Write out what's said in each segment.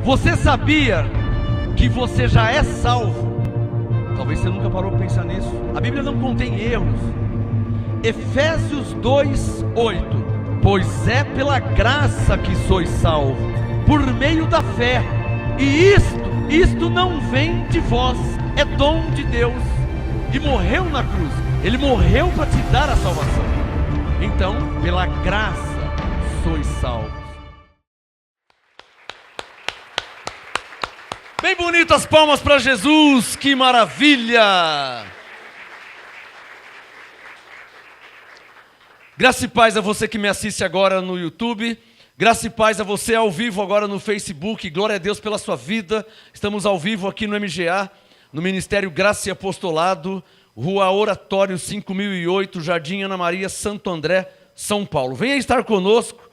Você sabia que você já é salvo? Talvez você nunca parou para pensar nisso. A Bíblia não contém erros. Efésios 2:8. Pois é pela graça que sois salvos, por meio da fé. E isto não vem de vós, é dom de Deus. E morreu na cruz. Ele morreu para te dar a salvação. Então, pela graça sois salvos. Bem bonito as palmas para Jesus, que maravilha! Graça e paz a você que me assiste agora no YouTube, graça e paz a você ao vivo agora no Facebook, glória a Deus pela sua vida. Estamos ao vivo aqui no MGA, no Ministério Graça e Apostolado, Rua Oratório 5008, Jardim Ana Maria, Santo André, São Paulo. Venha estar conosco,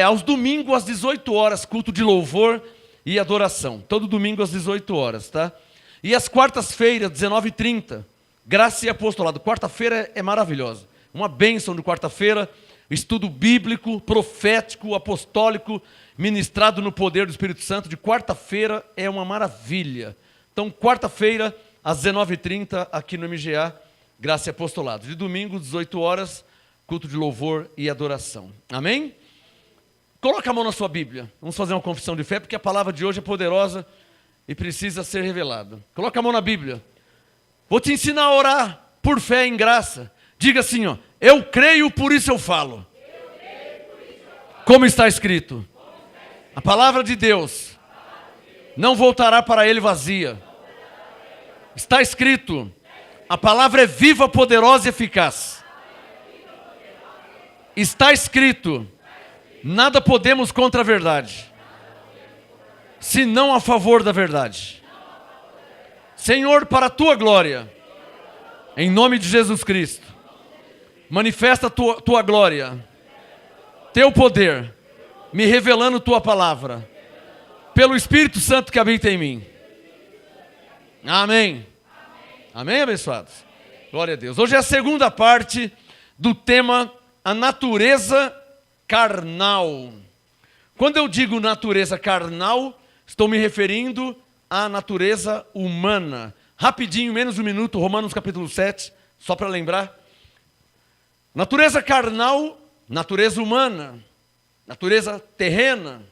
aos domingos às 18 horas, culto de louvor e adoração, todo domingo às 18 horas, tá? E às quartas-feiras, 19h30, Graça e Apostolado. Quarta-feira é maravilhosa, uma bênção de quarta-feira, estudo bíblico, profético, apostólico, ministrado no poder do Espírito Santo. De quarta-feira é uma maravilha. Então, quarta-feira, às 19h30, aqui no MGA, Graça e Apostolado. De domingo, 18 horas, culto de louvor e adoração. Amém? Coloca a mão na sua Bíblia. Vamos fazer uma confissão de fé, porque a palavra de hoje é poderosa e precisa ser revelada. Coloca a mão na Bíblia. Vou te ensinar a orar por fé em graça. Diga assim, ó, eu creio, por isso eu falo. Como está escrito. A palavra de Deus não voltará para ele vazia. Está escrito. A palavra é viva, poderosa e eficaz. Está escrito. Nada podemos contra a verdade, senão a favor da verdade. Senhor, para a tua glória, em nome de Jesus Cristo, manifesta a tua glória, teu poder, me revelando tua palavra, pelo Espírito Santo que habita em mim. Amém. Amém, abençoados? Glória a Deus. Hoje é a segunda parte do tema, a natureza carnal. Quando eu digo natureza carnal, estou me referindo à natureza humana. Rapidinho, menos um minuto, Romanos capítulo 7, só para lembrar. Natureza carnal, natureza humana, natureza terrena,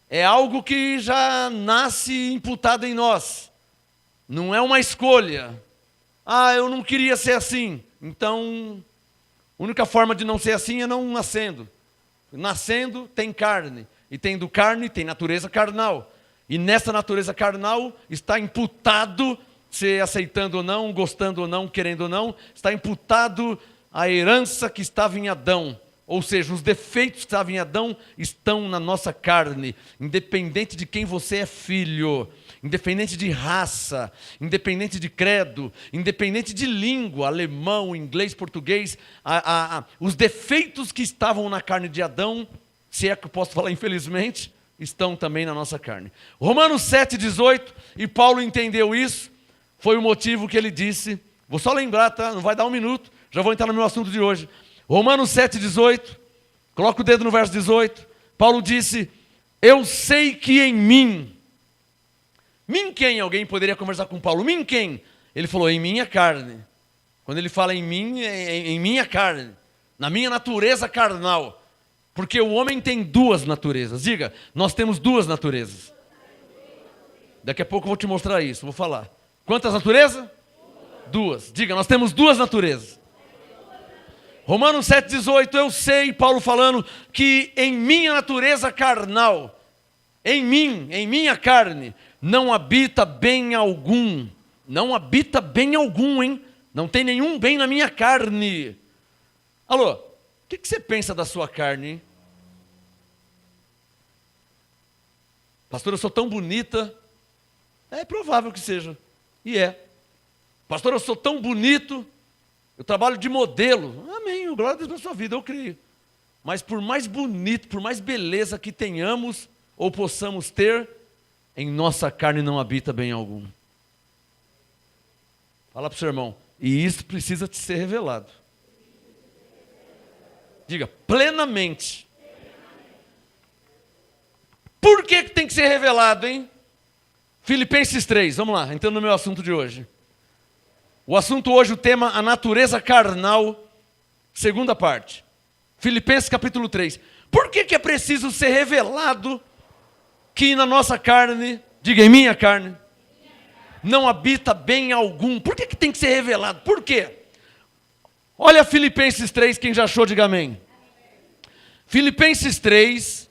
é algo que já nasce imputado em nós. Não é uma escolha. Eu não queria ser assim, então a única forma de não ser assim é não nascendo. Nascendo tem carne, e tendo carne tem natureza carnal. E nessa natureza carnal está imputado, se aceitando ou não, gostando ou não, querendo ou não, está imputado a herança que estava em Adão. Ou seja, os defeitos que estavam em Adão estão na nossa carne, independente de quem você é filho, independente de raça, independente de credo, independente de língua, alemão, inglês, português, os defeitos que estavam na carne de Adão, se é que eu posso falar infelizmente, estão também na nossa carne. Romanos 7,18, e Paulo entendeu isso, foi o motivo que ele disse, vou só lembrar, tá? Não vai dar um minuto, já vou entrar no meu assunto de hoje. Romanos 7,18, coloca o dedo no verso 18, Paulo disse, eu sei que em mim quem? Alguém poderia conversar com Paulo, mim quem? Ele falou, em minha carne. Quando ele fala em mim, é em minha carne, na minha natureza carnal, porque o homem tem duas naturezas. Diga, nós temos duas naturezas. Daqui a pouco eu vou te mostrar isso, vou falar. Quantas naturezas? Duas. Diga, nós temos duas naturezas. Romanos 7,18, eu sei, Paulo falando, que em minha natureza carnal, em minha carne, não habita bem algum. Não habita bem algum, hein? Não tem nenhum bem na minha carne. Alô, o que você pensa da sua carne, hein? Pastor, eu sou tão bonita. É provável que seja. E é. Pastor, eu sou tão bonito. Eu trabalho de modelo. Amém, glória a Deus na sua vida, eu creio. Mas por mais bonito, por mais beleza que tenhamos ou possamos ter, em nossa carne não habita bem algum. Fala para o seu irmão, e isso precisa te ser revelado. Diga, plenamente. Por Por que tem que ser revelado, hein? Filipenses 3, vamos lá, entrando no meu assunto de hoje. O assunto hoje, o tema, a natureza carnal, segunda parte. Filipenses capítulo 3. Por que é preciso ser revelado que na nossa carne, diga em minha carne, não habita bem algum? Por que tem que ser revelado? Por quê? Olha Filipenses 3, quem já achou, diga amém. Filipenses 3,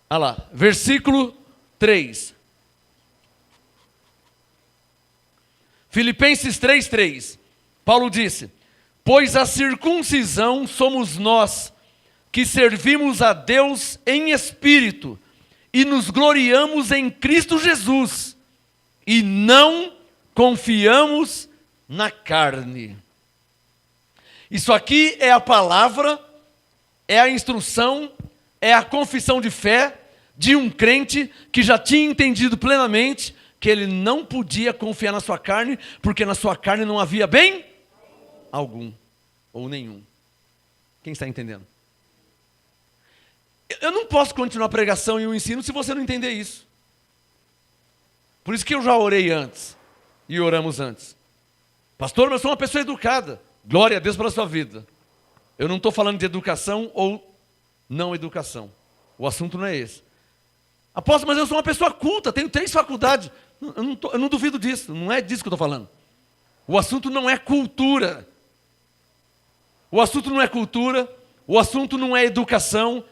olha lá, versículo 3. Filipenses 3, 3. Paulo disse: pois a circuncisão somos nós, que servimos a Deus em espírito, e nos gloriamos em Cristo Jesus, e não confiamos na carne. Isso aqui é a palavra, é a instrução, é a confissão de fé de um crente que já tinha entendido plenamente que ele não podia confiar na sua carne, porque na sua carne não havia bem algum, ou nenhum. Quem está entendendo? Eu não posso continuar a pregação e o ensino se você não entender isso. Por isso que eu já orei antes, e oramos antes. Pastor, mas eu sou uma pessoa educada. Glória a Deus pela sua vida. Eu não estou falando de educação ou não educação. O assunto não é esse. Apóstolo, mas eu sou uma pessoa culta, tenho 3 faculdades. Eu não duvido disso, não é disso que eu estou falando. O assunto não é cultura. O assunto não é cultura, o assunto não é educação.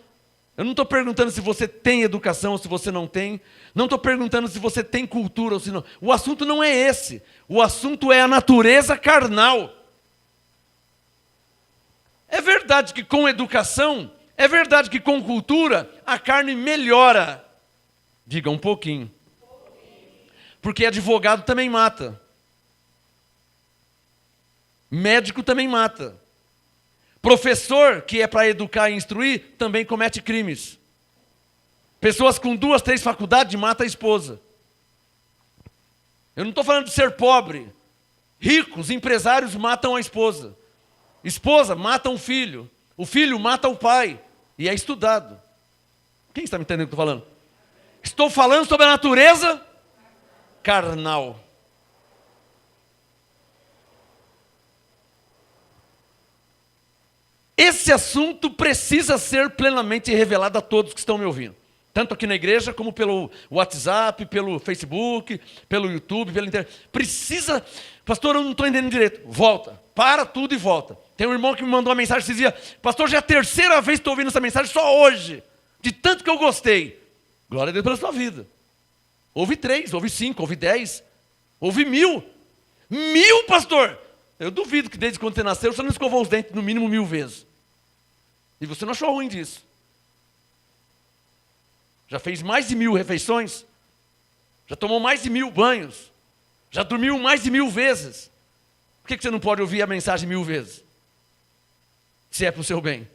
Eu não estou perguntando se você tem educação ou se você não tem. Não estou perguntando se você tem cultura ou se não. O assunto não é esse. O assunto é a natureza carnal. É verdade que com educação, é verdade que com cultura, a carne melhora. Diga um pouquinho. Porque advogado também mata. Médico também mata. Professor, que é para educar e instruir, também comete crimes. Pessoas com 2, 3 faculdades matam a esposa. Eu não estou falando de ser pobre. Ricos, empresários matam a esposa. Esposa mata um filho. O filho mata o pai. E é estudado. Quem está me entendendo o que eu estou falando? Estou falando sobre a natureza carnal. Esse assunto precisa ser plenamente revelado a todos que estão me ouvindo. Tanto aqui na igreja, como pelo WhatsApp, pelo Facebook, pelo YouTube, pela internet. Precisa... Pastor, eu não estou entendendo direito. Volta. Para tudo e volta. Tem um irmão que me mandou uma mensagem e dizia: pastor, já é a 3ª vez que estou ouvindo essa mensagem, só hoje. De tanto que eu gostei. Glória a Deus pela sua vida. Houve 3, houve 5, houve 10, houve 1000. 1000, pastor! Eu duvido que desde quando você nasceu, você não escovou os dentes no mínimo 1000 vezes. E você não achou ruim disso. Já fez mais de 1000 refeições. Já tomou mais de 1000 banhos. Já dormiu mais de 1000 vezes. Por que você não pode ouvir a mensagem 1000 vezes? Se é para o seu bem.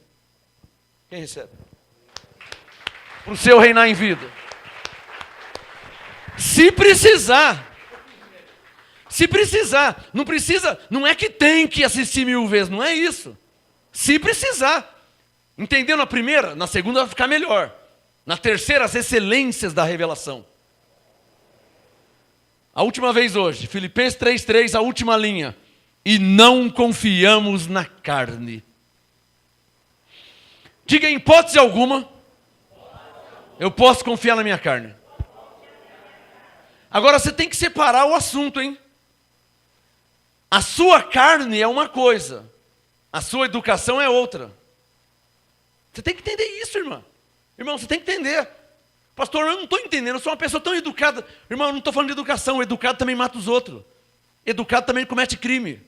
Quem recebe? Para o seu reinar em vida. Se precisar. Se precisar. Não precisa, não é que tem que assistir 1000 vezes, não é isso. Se precisar. Entendeu na primeira? Na segunda vai ficar melhor. Na terceira, as excelências da revelação. A última vez hoje, Filipenses 3:3, a última linha. E não confiamos na carne. Diga em hipótese alguma, eu posso confiar na minha carne. Agora você tem que separar o assunto, hein? A sua carne é uma coisa, a sua educação é outra. Você tem que entender isso, irmão. Irmão, você tem que entender. Pastor, eu não estou entendendo, eu sou uma pessoa tão educada. Irmão, eu não estou falando de educação, o educado também mata os outros. Educado também comete crime.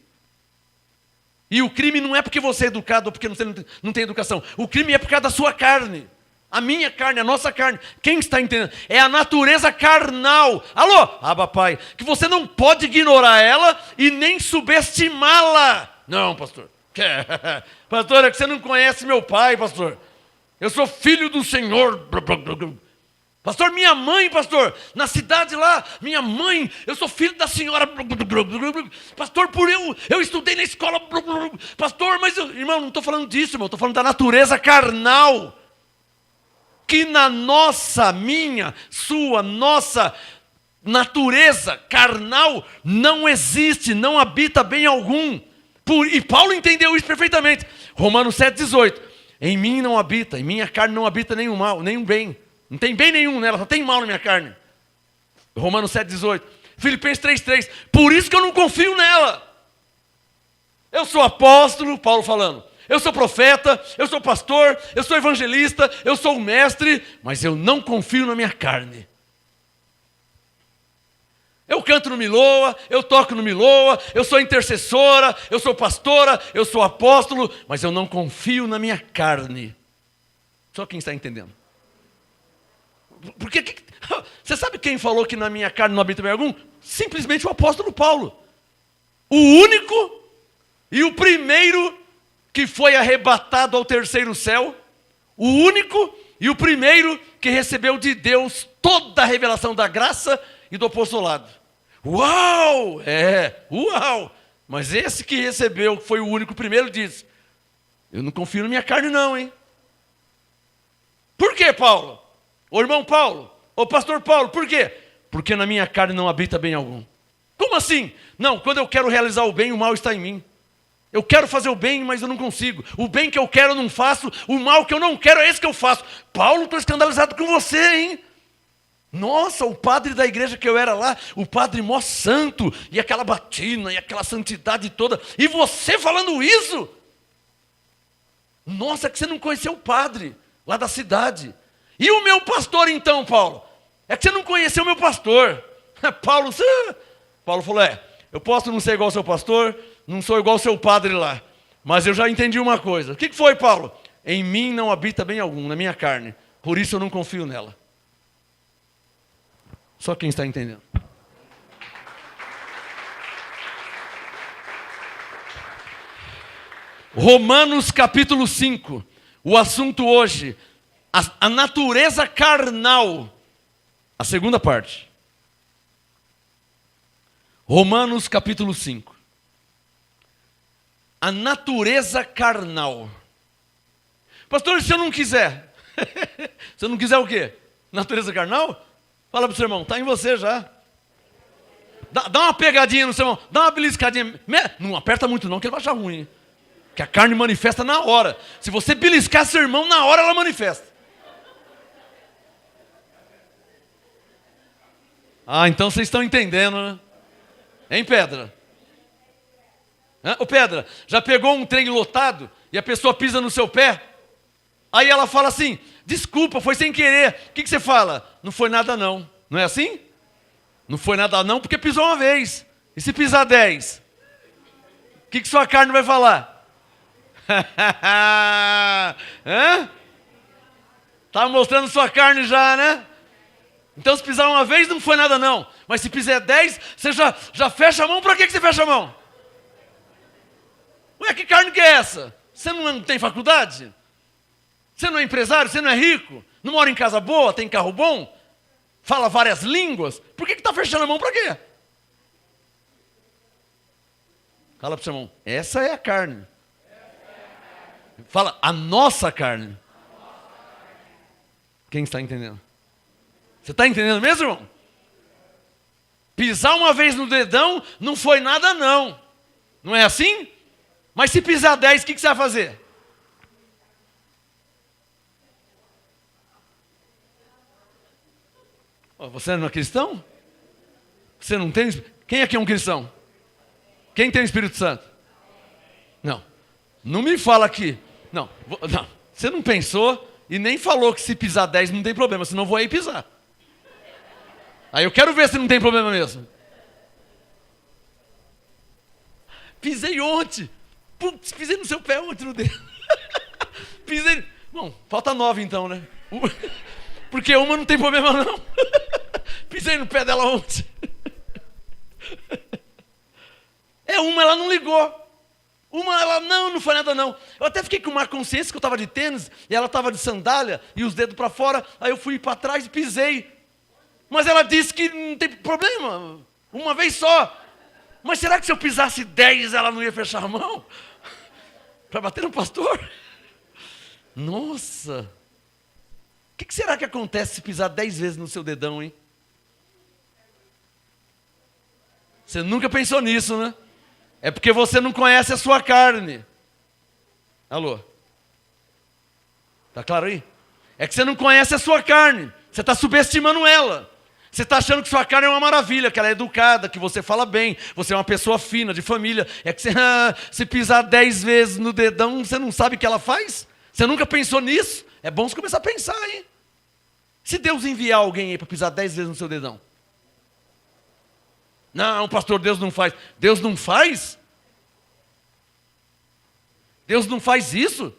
E o crime não é porque você é educado ou porque você não tem educação. O crime é por causa da sua carne. A minha carne, a nossa carne. Quem está entendendo? É a natureza carnal. Alô? Abba, Pai. Que você não pode ignorar ela e nem subestimá-la. Não, pastor. Pastor, é que você não conhece meu pai, pastor. Eu sou filho do Senhor. Pastor, minha mãe, pastor, na cidade lá, minha mãe, eu sou filho da senhora. Pastor, por eu estudei na escola. Pastor, mas irmão, não estou falando disso, irmão, estou falando da natureza carnal. que na nossa natureza carnal não existe, não habita bem algum. E Paulo entendeu isso perfeitamente. Romanos 7,18. Em mim não habita, em minha carne não habita nenhum mal, nenhum bem. Não tem bem nenhum nela, só tem mal na minha carne. Romanos 7,18. Filipenses 3,3. Por isso que eu não confio nela. Eu sou apóstolo, Paulo falando. Eu sou profeta, eu sou pastor, eu sou evangelista, eu sou mestre, mas eu não confio na minha carne. Eu canto no Miloa, eu toco no Miloa, eu sou intercessora, eu sou pastora, eu sou apóstolo, mas eu não confio na minha carne. Só quem está entendendo. Porque você sabe quem falou que na minha carne não habita bem algum? Simplesmente o apóstolo Paulo. O único e o primeiro que foi arrebatado ao terceiro céu, o único e o primeiro que recebeu de Deus toda a revelação da graça e do apostolado. Uau! Uau! Mas esse que recebeu, que foi o único, primeiro, diz: eu não confio na minha carne não, hein? Por quê, Paulo? Ô irmão Paulo, ô pastor Paulo, por quê? Porque na minha carne não habita bem algum. Como assim? Não, quando eu quero realizar o bem, o mal está em mim. Eu quero fazer o bem, mas eu não consigo. O bem que eu quero eu não faço, o mal que eu não quero é esse que eu faço. Paulo, estou escandalizado com você, hein? Nossa, o padre da igreja que eu era lá, o padre mó santo, e aquela batina, e aquela santidade toda, e você falando isso? Nossa, que você não conheceu o padre lá da cidade. E o meu pastor então, Paulo? É que você não conheceu o meu pastor. Paulo falou, eu posso não ser igual ao seu pastor, não sou igual ao seu padre lá, mas eu já entendi uma coisa. O que foi, Paulo? Em mim não habita bem algum, na minha carne, por isso eu não confio nela. Só quem está entendendo. Romanos capítulo 5. O assunto hoje, a natureza carnal. A segunda parte. Romanos capítulo 5. A natureza carnal. Pastor, se eu não quiser? Se eu não quiser o quê? Natureza carnal? Fala para o seu irmão, está em você já. Dá uma pegadinha no seu irmão, dá uma beliscadinha. Não aperta muito não, que ele vai achar ruim. Hein? Que a carne manifesta na hora. Se você beliscar seu irmão, na hora ela manifesta. Ah, então vocês estão entendendo, né? Hein, Pedra? Ô, Pedra, já pegou um trem lotado e a pessoa pisa no seu pé? Aí ela fala assim, desculpa, foi sem querer. O que você fala? Não foi nada não. Não é assim? Não foi nada não porque pisou uma vez. E se pisar 10? O que sua carne vai falar? Tá mostrando sua carne já, né? Então se pisar uma vez não foi nada não. Mas se pisar 10, você já fecha a mão. Para que você fecha a mão? Ué, que carne que é essa? Você não tem faculdade? Você não é empresário? Você não é rico? Não mora em casa boa? Tem carro bom? Fala várias línguas? Por que está fechando a mão para quê? Fala para o seu irmão, essa é a carne. Fala, a nossa carne. Quem está entendendo? Você está entendendo mesmo, irmão? Pisar uma vez no dedão não foi nada não. Não é assim? Mas se pisar 10, o que você vai fazer? Você não é cristão? Você não tem? Quem aqui é um cristão? Quem tem o Espírito Santo? Não. Não me fala aqui. Não. Você não pensou e nem falou que se pisar 10 não tem problema, senão eu vou aí pisar. Aí eu quero ver se não tem problema mesmo. Pisei ontem. Putz, pisei no seu pé ontem no dedo. Pisei. Bom, falta 9 então, né? Porque uma não tem problema não. Pisei no pé dela ontem. Uma ela não ligou. Uma ela, não foi nada não. Eu até fiquei com uma consciência que eu estava de tênis e ela estava de sandália e os dedos para fora. Aí eu fui para trás e pisei. Mas ela disse que não tem problema. Uma vez só. Mas será que se eu pisasse 10 ela não ia fechar a mão? Para bater no pastor? Nossa. O que será que acontece se pisar 10 vezes no seu dedão, hein? Você nunca pensou nisso, né? É porque você não conhece a sua carne. Alô? Tá claro aí? É que você não conhece a sua carne. Você está subestimando ela. Você está achando que sua carne é uma maravilha, que ela é educada, que você fala bem, você é uma pessoa fina, de família. É que você, se pisar 10 vezes no dedão, você não sabe o que ela faz? Você nunca pensou nisso? É bom você começar a pensar, hein? Se Deus enviar alguém aí para pisar 10 vezes no seu dedão. Não, pastor, Deus não faz. Deus não faz? Deus não faz isso?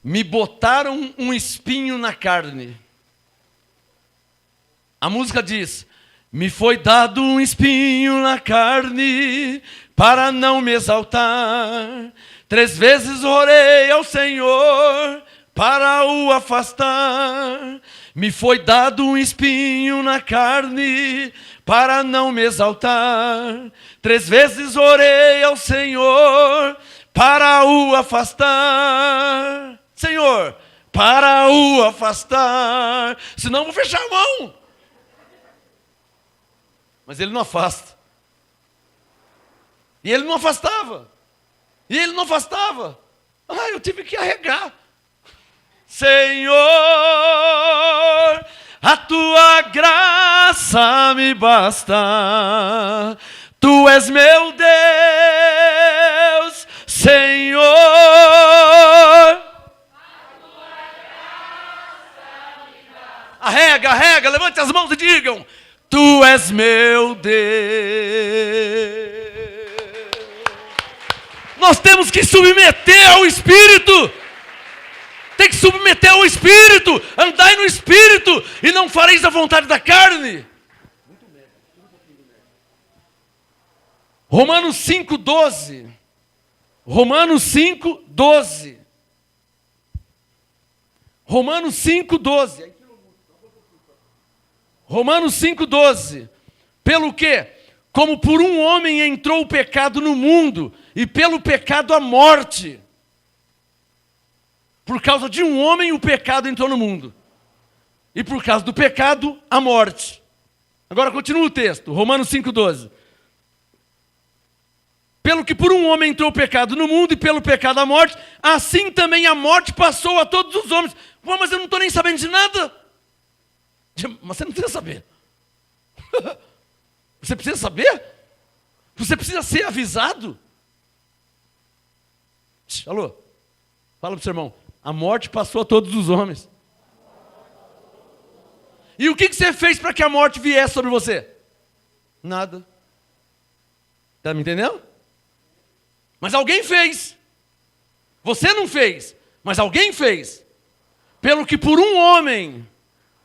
Me botaram um espinho na carne. A música diz: me foi dado um espinho na carne para não me exaltar. 3 vezes orei ao Senhor para o afastar. Me foi dado um espinho na carne para não me exaltar. 3 vezes orei ao Senhor para o afastar. Senhor, para o afastar. Senão eu vou fechar a mão. Mas ele não afasta. E ele não afastava. E ele não afastava. Eu tive que arregar. Senhor, a tua graça me basta. Tu és meu Deus, Senhor. Arrega, levante as mãos e digam: tu és meu Deus. Nós temos que submeter ao Espírito. Tem que submeter ao Espírito. Andai no Espírito e não fareis a vontade da carne. Romanos 5:12. Romanos 5:12. Romanos 5:12. Romanos 5:12. Pelo quê? Como por um homem entrou o pecado no mundo, e pelo pecado a morte. Por causa de um homem o pecado entrou no mundo. E por causa do pecado, a morte. Agora continua o texto, Romanos 5:12. Pelo que por um homem entrou o pecado no mundo, e pelo pecado a morte, assim também a morte passou a todos os homens. Pô, mas eu não estou nem sabendo de nada. Mas você não precisa saber. Você precisa saber? Você precisa ser avisado. Alô? Fala para o seu irmão. A morte passou a todos os homens. E o que você fez para que a morte viesse sobre você? Nada. Está me entendendo? Mas alguém fez. Você não fez, mas alguém fez. Pelo que por um homem.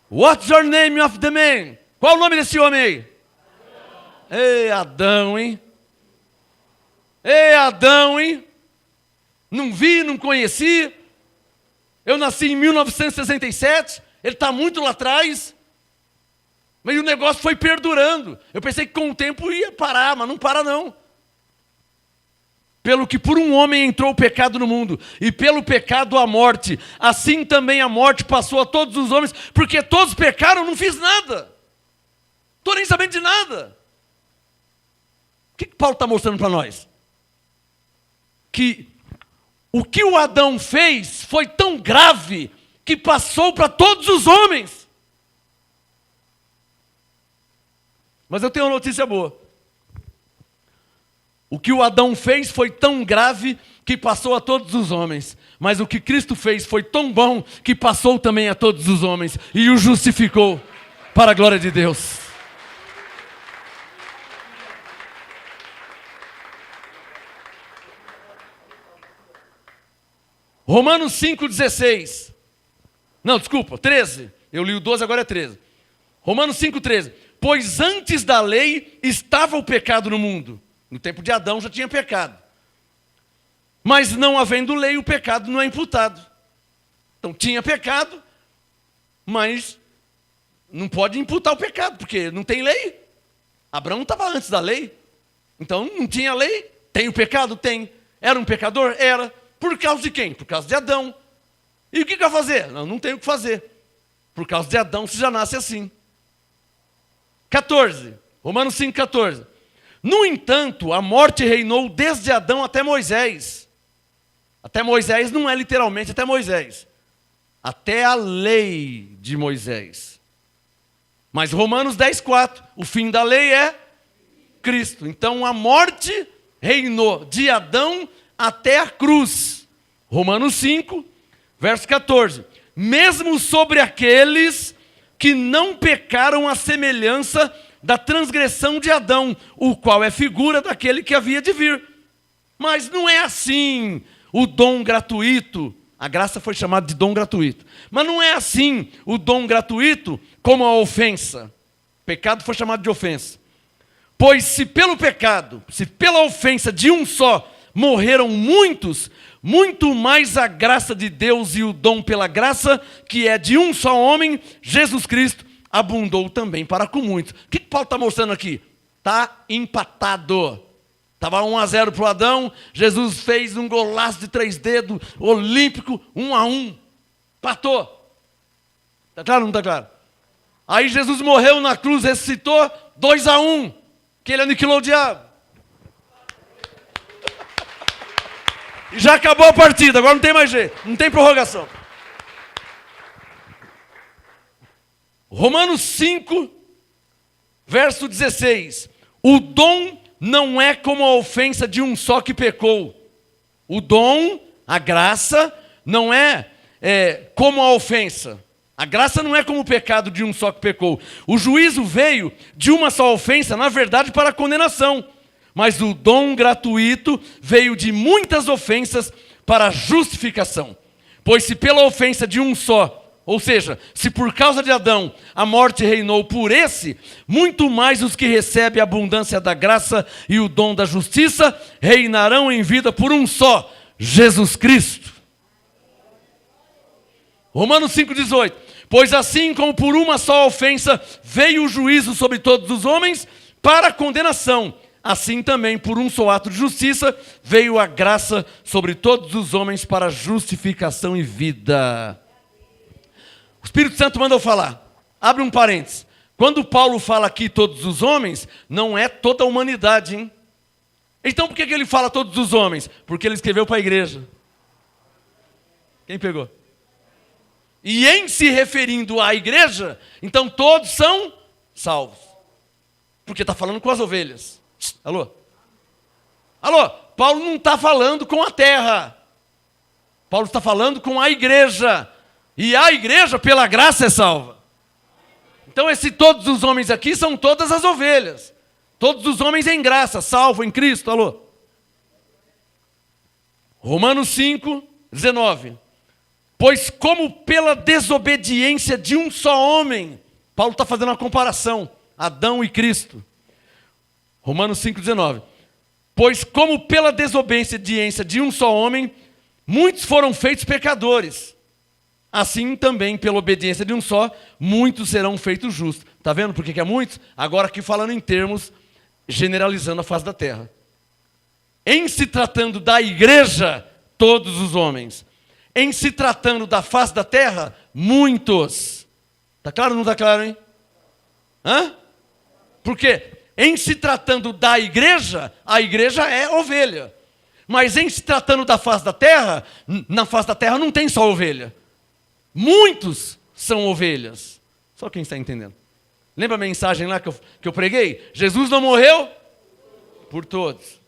What's your name of the man? Qual o nome desse homem aí? Ei, Adão, hein? Ei, Adão, hein? Não vi, não conheci. Eu nasci em 1967. Ele está muito lá atrás. Mas o negócio foi perdurando. Eu pensei que com o tempo ia parar, mas não para não. Pelo que por um homem entrou o pecado no mundo, e pelo pecado a morte, assim também a morte passou a todos os homens, porque todos pecaram, não fiz nada. Estou nem sabendo de nada. O que Paulo está mostrando para nós? Que o que o Adão fez foi tão grave que passou para todos os homens. Mas eu tenho uma notícia boa. O que o Adão fez foi tão grave que passou a todos os homens. Mas o que Cristo fez foi tão bom que passou também a todos os homens e o justificou para a glória de Deus. Romanos 5,16. Não, desculpa, 13. Eu li o 12, agora é 13. Romanos 5,13. Pois antes da lei estava o pecado no mundo. No tempo de Adão já tinha pecado. Mas não havendo lei, o pecado não é imputado. Então tinha pecado, mas não pode imputar o pecado, porque não tem lei. Abraão estava antes da lei. Então não tinha lei. Tem o pecado? Tem. Era um pecador? Era. Por causa de quem? Por causa de Adão. E o que vai fazer? Não tem o que fazer. Por causa de Adão, você já nasce assim. 14. Romanos 5,14. No entanto, a morte reinou desde Adão até Moisés. Até Moisés não é literalmente até Moisés. Até a lei de Moisés. Mas Romanos 10,4. O fim da lei é Cristo. Então a morte reinou de Adão até a cruz. Romanos 5, verso 14. Mesmo sobre aqueles que não pecaram à semelhança da transgressão de Adão, o qual é figura daquele que havia de vir. Mas não é assim o dom gratuito. A graça foi chamada de dom gratuito. Mas não é assim o dom gratuito como a ofensa. O pecado foi chamado de ofensa. Pois se pelo pecado, se pela ofensa de um só morreram muitos, muito mais a graça de Deus e o dom pela graça, que é de um só homem, Jesus Cristo, abundou também para com muitos. O que Paulo está mostrando aqui? Está empatado. Estava 1-0 para o Adão, Jesus fez um golaço de 3 dedos, olímpico, 1-1. Empatou. Está claro ou não está claro? Aí Jesus morreu na cruz, ressuscitou, 2-1. Que ele aniquilou o diabo. E já acabou a partida, agora não tem mais jeito, não tem prorrogação. Romanos 5, verso 16. O dom não é como a ofensa de um só que pecou. O dom, a graça, não é como a ofensa. A graça não é como o pecado de um só que pecou. O juízo veio de uma só ofensa, na verdade, para a condenação. Mas o dom gratuito veio de muitas ofensas para a justificação. Pois se pela ofensa de um só, ou seja, se por causa de Adão a morte reinou por esse, muito mais os que recebem a abundância da graça e o dom da justiça reinarão em vida por um só, Jesus Cristo. Romanos 5,18. Pois assim como por uma só ofensa veio o juízo sobre todos os homens para a condenação, assim também por um só ato de justiça veio a graça sobre todos os homens para a justificação e vida. O Espírito Santo mandou falar. Abre um parênteses. Quando Paulo fala aqui todos os homens, não é toda a humanidade, hein? Então por que ele fala todos os homens? Porque ele escreveu para a igreja. Quem pegou? E em se referindo à igreja, então todos são salvos. Porque está falando com as ovelhas. Alô? Alô? Paulo não está falando com a terra. Paulo está falando com a igreja. E a igreja, pela graça, é salva. Então, todos os homens aqui são todas as ovelhas. Todos os homens em graça, salvo em Cristo. Alô? Romanos 5, 19. Pois como pela desobediência de um só homem, Paulo está fazendo uma comparação, Adão e Cristo. Romanos 5,19. Pois como pela desobediência de um só homem, muitos foram feitos pecadores, assim também pela obediência de um só, muitos serão feitos justos. Está vendo por que é muitos? Agora aqui falando em termos, generalizando a face da terra. Em se tratando da igreja, todos os homens. Em se tratando da face da terra, muitos. Está claro ou não está claro, hein? Hã? Por quê? Em se tratando da igreja, a igreja é ovelha. Mas em se tratando da face da terra, na face da terra não tem só ovelha. Muitos são ovelhas. Só quem está entendendo. Lembra a mensagem lá que eu preguei? Jesus não morreu por todos.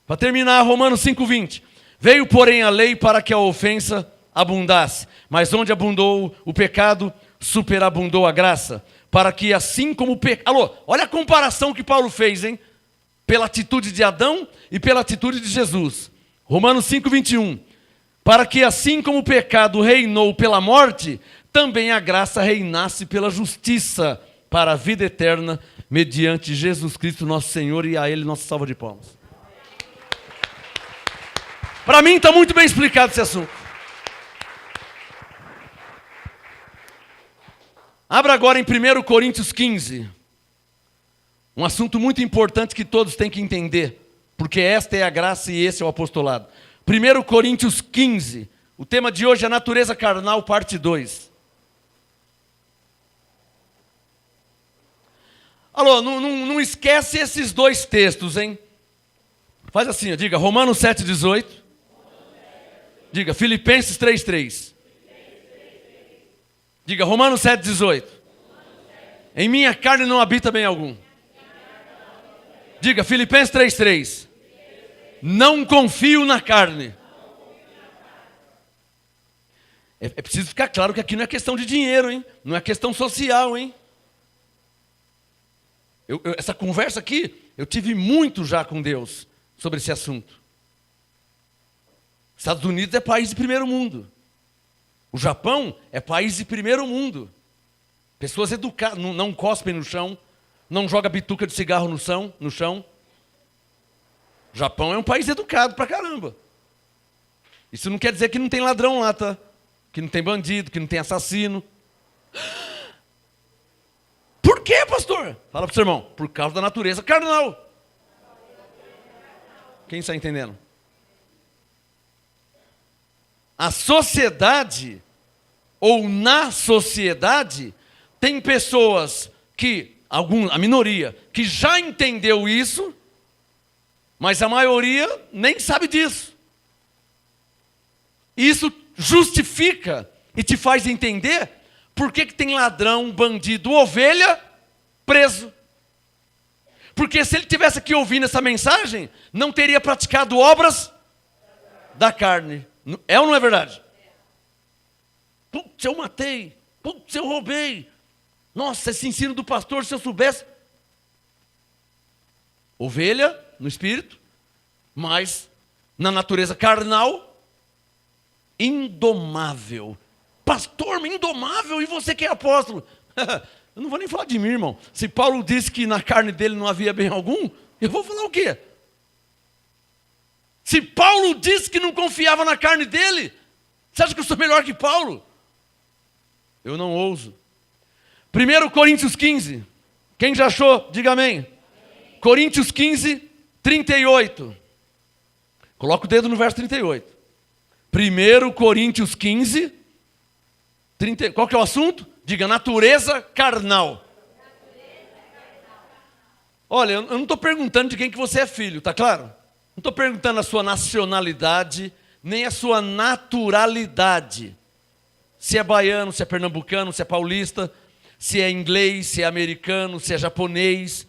Para terminar, Romanos 5,20. Veio, porém, a lei para que a ofensa abundasse. Mas onde abundou o pecado, superabundou a graça. Para que assim como o pecado... Alô, olha a comparação que Paulo fez, hein? Pela atitude de Adão e pela atitude de Jesus. Romanos 5,21. Para que assim como o pecado reinou pela morte, também a graça reinasse pela justiça para a vida eterna, mediante Jesus Cristo nosso Senhor, e a Ele nossa salva de palmas. Para mim está muito bem explicado esse assunto. Abra agora em 1 Coríntios 15. Um assunto muito importante que todos têm que entender, porque esta é a graça e esse é o apostolado. 1 Coríntios 15. O tema de hoje é a natureza carnal, parte 2. Alô, não esquece esses dois textos, hein? Faz assim, ó, diga Romanos 7,18. Diga Filipenses 3,3. Diga Romanos 7,18. Em minha carne não habita bem algum. Diga Filipenses 3,3. Não confio na carne. É preciso ficar claro que aqui não é questão de dinheiro, hein? Não é questão social, hein? Essa conversa aqui, eu tive muito já com Deus sobre esse assunto. Estados Unidos é país de primeiro mundo. O Japão é país de primeiro mundo. Pessoas educadas, não cospem no chão, não joga bituca de cigarro no chão. O Japão é um país educado pra caramba. Isso não quer dizer que não tem ladrão lá, tá? Que não tem bandido, que não tem assassino. Por quê, pastor? Fala pro seu irmão. Por causa da natureza carnal. Quem está entendendo? A sociedade, ou na sociedade, tem pessoas que, a minoria, que já entendeu isso, mas a maioria nem sabe disso. Isso justifica e te faz entender por que tem ladrão, bandido, ovelha preso. Porque se ele tivesse aqui ouvindo essa mensagem, não teria praticado obras da carne. É ou não é verdade? Putz, eu matei. Putz, eu roubei. Nossa, esse ensino do pastor, se eu soubesse. Ovelha no espírito, mas na natureza carnal, indomável. Pastor, indomável, e você que é apóstolo? Eu não vou nem falar de mim, irmão. Se Paulo disse que na carne dele não havia bem algum, eu vou falar o quê? Se Paulo disse que não confiava na carne dele, você acha que eu sou melhor que Paulo? Eu não ouso. 1 Coríntios 15. Quem já achou, diga amém. Amém. Coríntios 15, 38. Coloca o dedo no verso 38. 1 Coríntios 15, 30. Qual que é o assunto? Diga, natureza carnal. Olha, eu não estou perguntando de quem que você é filho, tá claro? Não estou perguntando a sua nacionalidade, nem a sua naturalidade. Se é baiano, se é pernambucano, se é paulista, se é inglês, se é americano, se é japonês.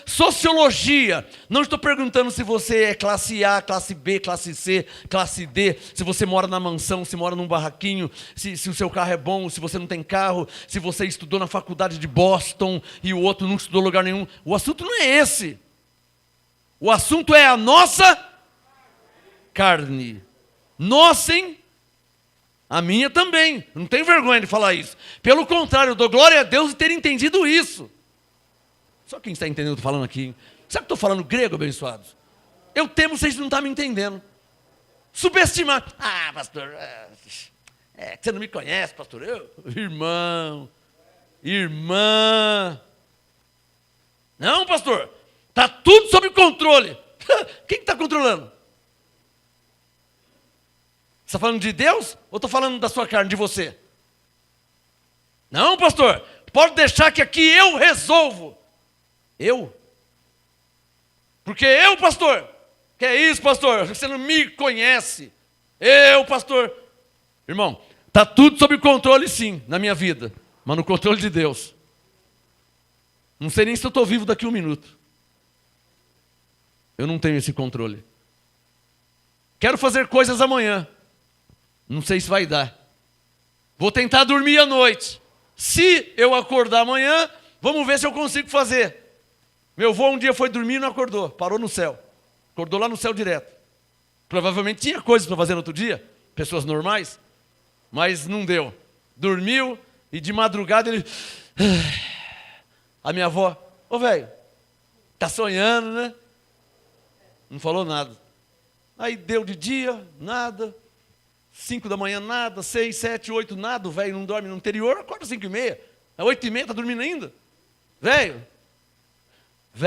Sociologia. Não estou perguntando se você é classe A, classe B, classe C, classe D, se você mora na mansão, se mora num barraquinho, se o seu carro é bom, se você não tem carro, se você estudou na faculdade de Boston e o outro não estudou em lugar nenhum. O assunto não é esse. O assunto é a nossa carne. Nossa, hein? A minha também. Não tenho vergonha de falar isso. Pelo contrário, eu dou glória a Deus de ter entendido isso. Só quem está entendendo o que eu estou falando aqui, hein? Sabe que estou falando grego, abençoados? Eu temo vocês não estão me entendendo. Subestimar. Ah, pastor, você não me conhece, pastor. Irmão, irmã. Não, pastor, está tudo sob controle. Quem está controlando? Você está falando de Deus ou estou falando da sua carne, de você? Não, pastor, pode deixar que aqui eu resolvo. Eu? Porque eu, pastor? Que é isso, pastor? Você não me conhece. Eu, pastor. Irmão, está tudo sob controle sim, na minha vida. Mas no controle de Deus. Não sei nem se eu estou vivo daqui a 1 minuto. Eu não tenho esse controle. Quero fazer coisas amanhã. Não sei se vai dar. Vou tentar dormir à noite. Se eu acordar amanhã, vamos ver se eu consigo fazer. Meu avô um dia foi dormir e não acordou. Parou no céu. Acordou lá no céu direto. Provavelmente tinha coisas para fazer no outro dia. Pessoas normais. Mas não deu. Dormiu e de madrugada ele... A minha avó... Ô velho, tá sonhando, né? Não falou nada. Aí deu de dia, nada. 5 da manhã, nada. 6, 7, 8, nada. O velho não dorme no interior, acorda 5:30. É 8h30, está dormindo ainda? Velho. O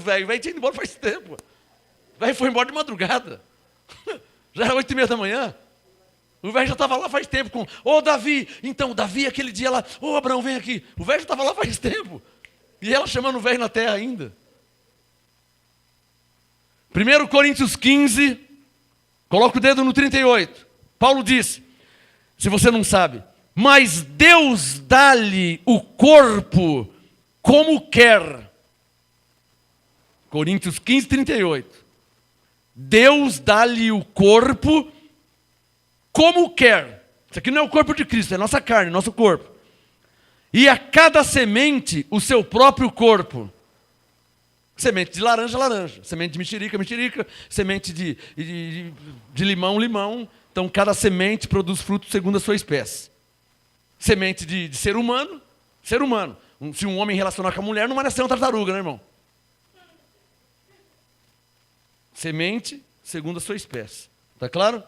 velho tinha ido embora faz tempo. O velho foi embora de madrugada. Já era 8h30 da manhã. O velho já estava lá faz tempo com... Ô, Davi, então, Davi, aquele dia lá... Ô, Abraão, vem aqui. O velho já estava lá faz tempo. E ela chamando o velho na terra ainda. 1 Coríntios 15, coloca o dedo no 38. Paulo diz, se você não sabe, mas Deus dá-lhe o corpo como quer. Coríntios 15, 38. Deus dá-lhe o corpo como quer. Isso aqui não é o corpo de Cristo, é nossa carne, nosso corpo. E a cada semente o seu próprio corpo. Semente de laranja, laranja. Semente de mexerica, mexerica. Semente de limão, limão. Então, cada semente produz fruto segundo a sua espécie. Semente de ser humano, ser humano. Se um homem relacionar com a mulher, não vai nascer uma tartaruga, né, irmão? Semente segundo a sua espécie. Está claro?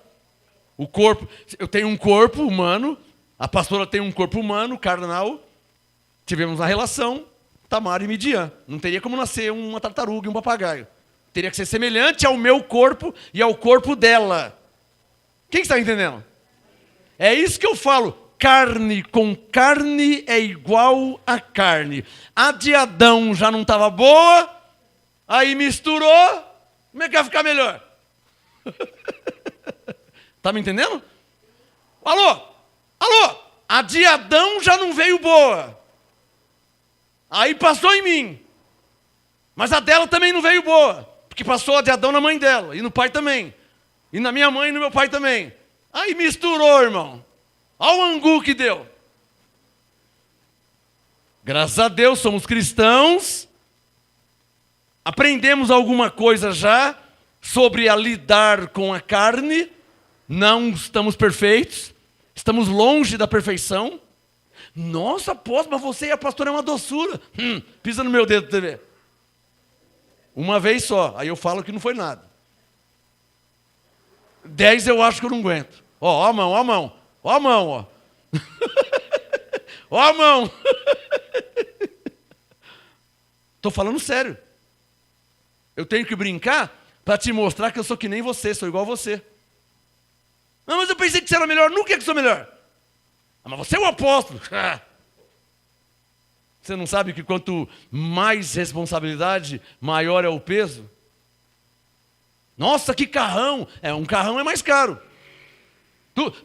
O corpo. Eu tenho um corpo humano. A pastora tem um corpo humano, carnal. Tivemos uma relação. Tamar e Midian. Não teria como nascer uma tartaruga e um papagaio. Teria que ser semelhante ao meu corpo e ao corpo dela. Quem está entendendo? É isso que eu falo. Carne com carne é igual a carne. A de Adão já não estava boa, aí misturou, como é que vai ficar melhor? Está me entendendo? Alô? A de Adão já não veio boa. Aí passou em mim. Mas a dela também não veio boa. Porque passou a de Adão na mãe dela. E no pai também. E na minha mãe e no meu pai também. Aí misturou, irmão. Olha o angu que deu. Graças a Deus somos cristãos. Aprendemos alguma coisa já sobre a lidar com a carne. Não estamos perfeitos. Estamos longe da perfeição. Nossa, apóstolo, mas você e a pastora é uma doçura. Pisa no meu dedo, TV. Uma vez só, aí eu falo que não foi nada. 10 eu acho que eu não aguento. Ó a mão, ó a mão. Ó a mão, ó. Ó a mão. Estou falando sério. Eu tenho que brincar para te mostrar que eu sou que nem você, sou igual a você. Não, mas eu pensei que você era melhor. Nunca é que sou melhor. Mas você é um apóstolo. Você não sabe que quanto mais responsabilidade, maior é o peso? Nossa, que carrão! Um carrão é mais caro.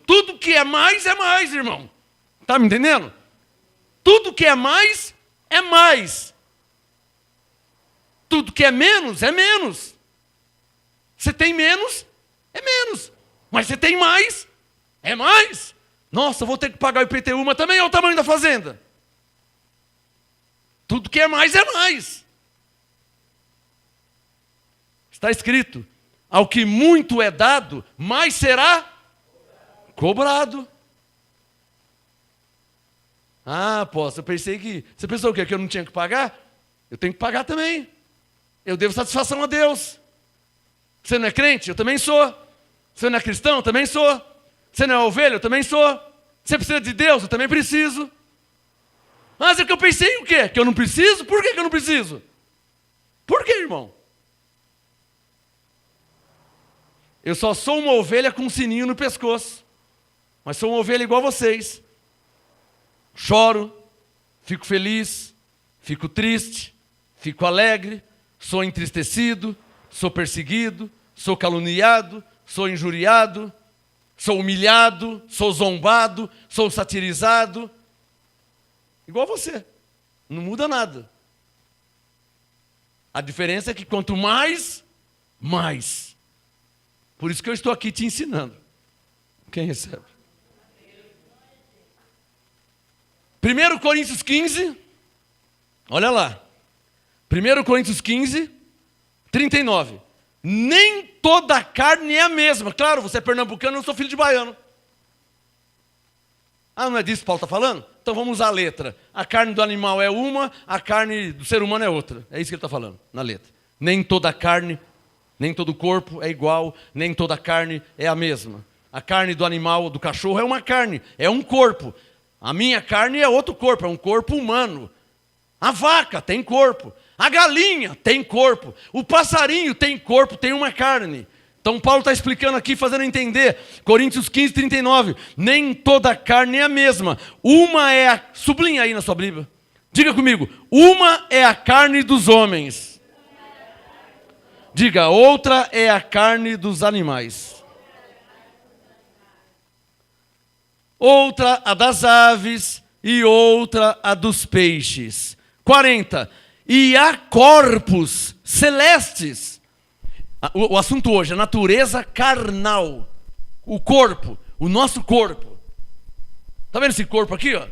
Tudo que é mais, irmão. Está me entendendo? Tudo que é mais. Tudo que é menos. Você tem menos, é menos. Mas você tem mais, é mais. Nossa, vou ter que pagar o IPTU, mas também é o tamanho da fazenda. Tudo que é mais. Está escrito, ao que muito é dado, mais será cobrado. Ah, apóstolo, eu pensei que... Você pensou o quê? Que eu não tinha que pagar? Eu tenho que pagar também. Eu devo satisfação a Deus. Você não é crente? Eu também sou. Você não é cristão? Eu também sou. Você não é ovelha? Eu também sou. Você precisa de Deus? Eu também preciso. Mas é que eu pensei o quê? Que eu não preciso? Por que eu não preciso? Por quê, irmão? Eu só sou uma ovelha com um sininho no pescoço. Mas sou uma ovelha igual a vocês. Choro, fico feliz, fico triste, fico alegre, sou entristecido, sou perseguido, sou caluniado, sou injuriado, sou humilhado, sou zombado, sou satirizado. Igual a você. Não muda nada. A diferença é que quanto mais, mais. Por isso que eu estou aqui te ensinando. Quem recebe? 1 Coríntios 15, olha lá. 1 Coríntios 15, 39. Nem toda carne é a mesma. Claro, você é pernambucano, eu sou filho de baiano. Ah, não é disso que Paulo está falando? Então vamos usar a letra. A carne do animal é uma, a carne do ser humano é outra. É isso que ele está falando, na letra. Nem toda carne, nem todo corpo é igual, nem toda carne é a mesma. A carne do animal, do cachorro, é uma carne, é um corpo. A minha carne é outro corpo, é um corpo humano. A vaca tem corpo. A galinha tem corpo. O passarinho tem corpo, tem uma carne. Então Paulo está explicando aqui, fazendo entender. Coríntios 15, 39. Nem toda carne é a mesma. Uma é a... Sublinha aí na sua Bíblia. Diga comigo. Uma é a carne dos homens. Diga, outra é a carne dos animais. Outra a das aves e outra a dos peixes. 40. E há corpos celestes. O assunto hoje é natureza carnal. O corpo, o nosso corpo. Está vendo esse corpo aqui, ó?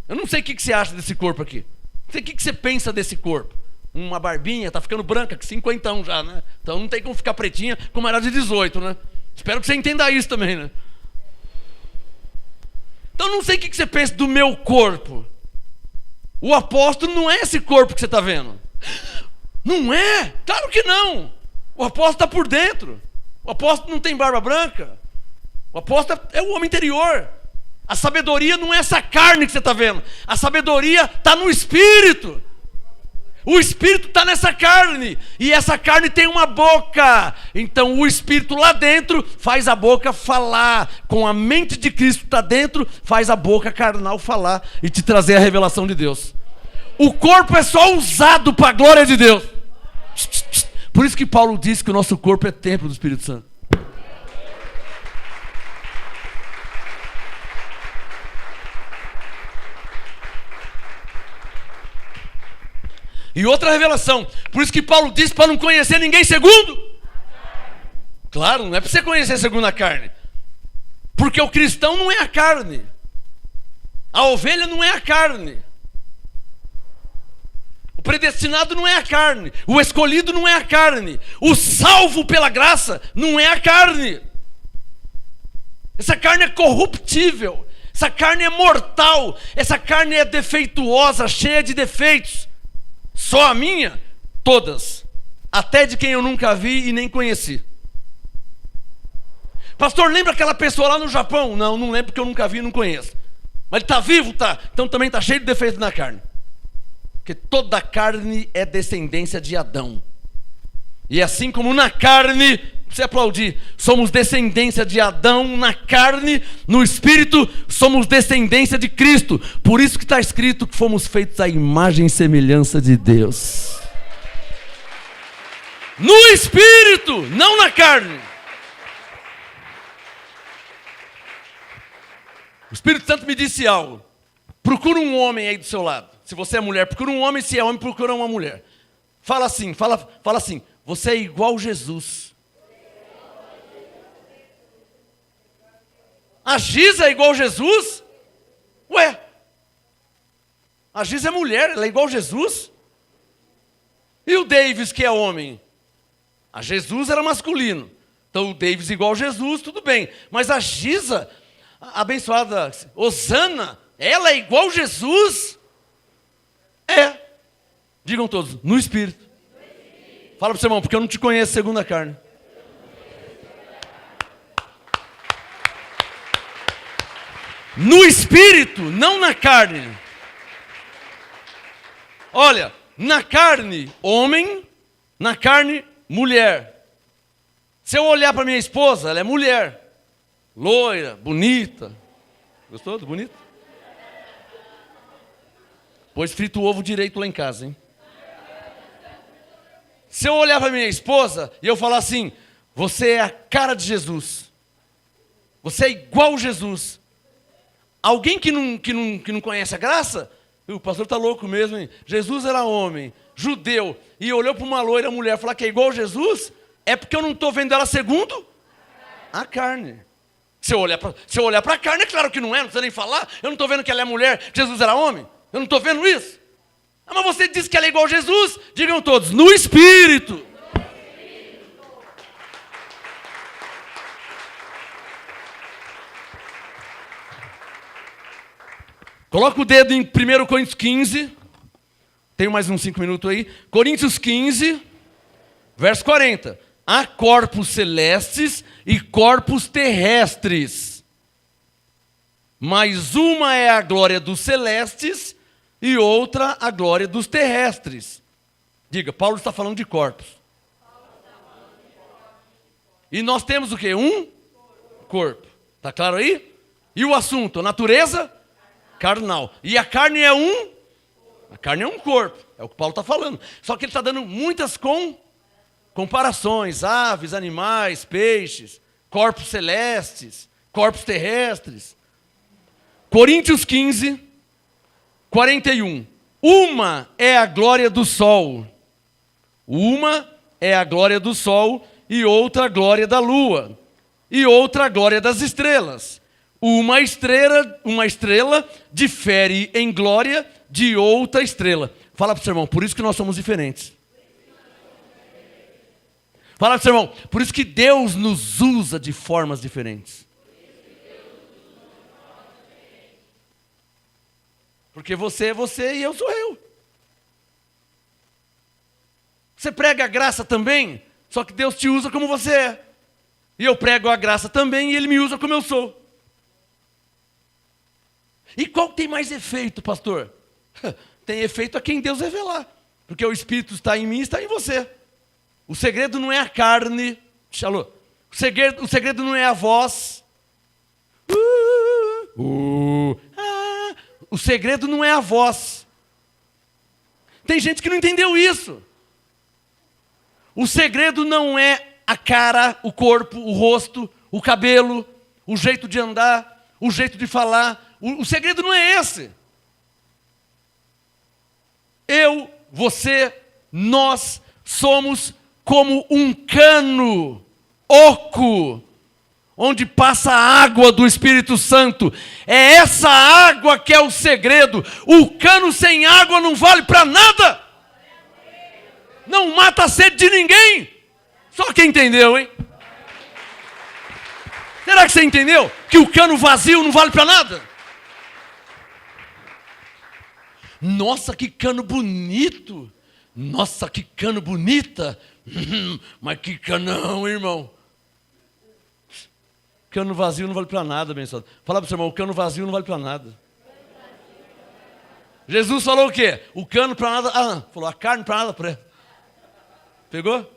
Eu não sei o que você acha desse corpo aqui. Não sei o que você pensa desse corpo. Uma barbinha, está ficando branca, que 50 já, né? Então não tem como ficar pretinha como era de 18, né? Espero que você entenda isso também, né? Então não sei o que você pensa do meu corpo. O apóstolo não é esse corpo que você está vendo. Não é? Claro que não. O apóstolo está por dentro. O apóstolo não tem barba branca. O apóstolo é o homem interior. A sabedoria não é essa carne que você está vendo. A sabedoria está no Espírito. O Espírito está nessa carne. E essa carne tem uma boca. Então o Espírito lá dentro faz a boca falar. Com a mente de Cristo está dentro, faz a boca carnal falar e te trazer a revelação de Deus. O corpo é só usado para a glória de Deus. Por isso que Paulo diz que o nosso corpo é templo do Espírito Santo. E outra revelação. Por isso que Paulo diz para não conhecer ninguém segundo. Claro, não é para você conhecer segundo a carne. Porque o cristão não é a carne. A ovelha não é a carne. O predestinado não é a carne. O escolhido não é a carne. O salvo pela graça não é a carne. Essa carne é corruptível. Essa carne é mortal. Essa carne é defeituosa, cheia de defeitos. Só a minha? Todas. Até de quem eu nunca vi e nem conheci. Pastor, lembra aquela pessoa lá no Japão? Não, não lembro porque eu nunca vi e não conheço. Mas ele está vivo? Tá. Então também está cheio de defeitos na carne. Porque toda a carne é descendência de Adão. E assim como na carne, você aplaudir, somos descendência de Adão na carne, no Espírito somos descendência de Cristo. Por isso que está escrito que fomos feitos à imagem e semelhança de Deus. No Espírito, não na carne. O Espírito Santo me disse algo. Procura um homem aí do seu lado. Se você é mulher, procura um homem. Se é homem, procura uma mulher. Fala assim, fala assim. Você é igual Jesus. A Giza é igual Jesus? Ué, a Giza é mulher, ela é igual Jesus? E o Davis, que é homem? A Jesus era masculino. Então o Davis igual Jesus, tudo bem. Mas a Giza, a abençoada Osana, ela é igual Jesus? É. Digam todos, no Espírito. Fala para o seu irmão, porque eu não te conheço segundo a carne. No Espírito, não na carne. Olha, na carne, homem, na carne, mulher. Se eu olhar para minha esposa, ela é mulher. Loira, bonita. Gostou do bonito? Pois frita o ovo direito lá em casa, hein? Se eu olhar para minha esposa e eu falar assim, você é a cara de Jesus. Você é igual Jesus. Alguém que não conhece a graça, o pastor está louco mesmo, hein? Jesus era homem, judeu, e olhou para uma loira mulher falar que é igual Jesus, é porque eu não estou vendo ela segundo a carne. Se eu olhar para a carne, é claro que não é, não precisa nem falar. Eu não estou vendo que ela é mulher, Jesus era homem. Eu não estou vendo isso. Ah, mas você disse que ela é igual a Jesus. Digam todos, no Espírito. Coloca o dedo em 1 Coríntios 15. Tenho mais uns 5 minutos aí. Coríntios 15, verso 40. há corpos celestes e corpos terrestres. Mas uma é a glória dos celestes e outra a glória dos terrestres. Diga, Paulo está falando de corpos. E nós temos o quê? Um corpo. Está claro aí? E o assunto? Natureza carnal. E a carne é a carne é um corpo. É o que Paulo está falando. Só que ele está dando muitas comparações. Aves, animais, peixes, corpos celestes, corpos terrestres. Coríntios 15, 41. Uma é a glória do sol. Uma é a glória do sol e outra a glória da lua. E outra a glória das estrelas. Uma estrela difere em glória de outra estrela. Fala para o seu irmão, por isso que nós somos diferentes. Fala para o seu irmão, por isso que Deus nos usa de formas diferentes. Porque você é você e eu sou eu. Você prega a graça também, só que Deus te usa como você é. E eu prego a graça também e Ele me usa como eu sou. E qual tem mais efeito, pastor? Tem efeito a quem Deus revelar. Porque o Espírito está em mim e está em você. O segredo não é a carne. Alô. O segredo não é a voz. O segredo não é a voz. Tem gente que não entendeu isso. O segredo não é a cara, o corpo, o rosto, o cabelo, o jeito de andar, o jeito de falar. O segredo não é esse. Eu, você, nós somos como um cano oco, onde passa a água do Espírito Santo. É essa água que é o segredo. O cano sem água não vale para nada. Não mata a sede de ninguém. Só quem entendeu, hein? Será que você entendeu? Que o cano vazio não vale para nada? Nossa, que cano bonito. Nossa, que cano bonita. Mas que canão, irmão. Cano vazio não vale para nada, abençoado. Fala para o seu irmão, o cano vazio não vale para nada. Jesus falou o quê? O cano para nada... falou, a carne para nada presta. Pegou?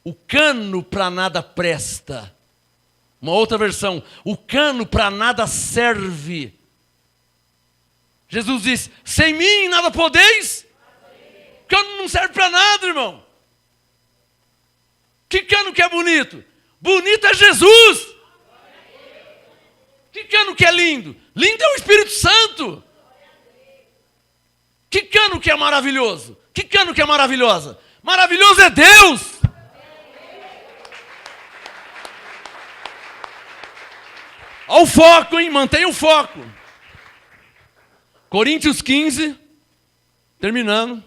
O cano para nada presta. Uma outra versão. O cano para nada serve. Jesus diz, sem mim nada podeis. Cano não serve para nada, irmão. Que cano que é bonito? Bonito é Jesus. Que cano que é lindo? Lindo é o Espírito Santo. Que cano que é maravilhoso? Que cano que é maravilhosa? Maravilhoso é Deus. Olha o foco, hein? Mantenha o foco. Coríntios 15, terminando.